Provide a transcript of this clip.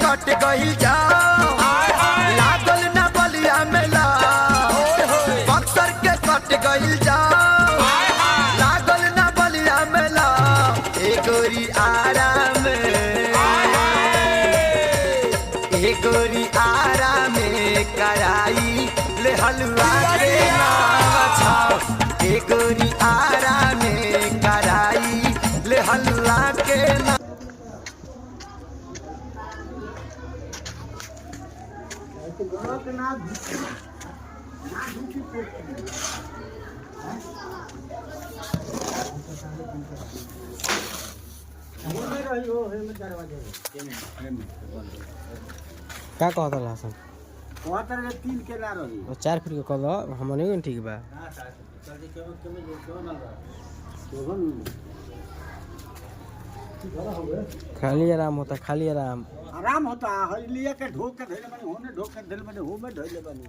कट गई जाओ लागल ना बलिया मेला बक्सर के कट गई जाओ लागल ना बलिया मेला ए गोरी आराम ए गोरी आराम कराई ले हलवा के नाम छाओ ए गोरी आराम कराई ले हलवा के नाम क्या कहता हसन कहतर के 3 के ना रही 4 फीट के कह दो हम नहीं ठीक बा खाली आराम होता खाली आराम आराम होता है लिया के ढोक के धइले बनी होने ढोक के धइले बनी हो में धइले बनी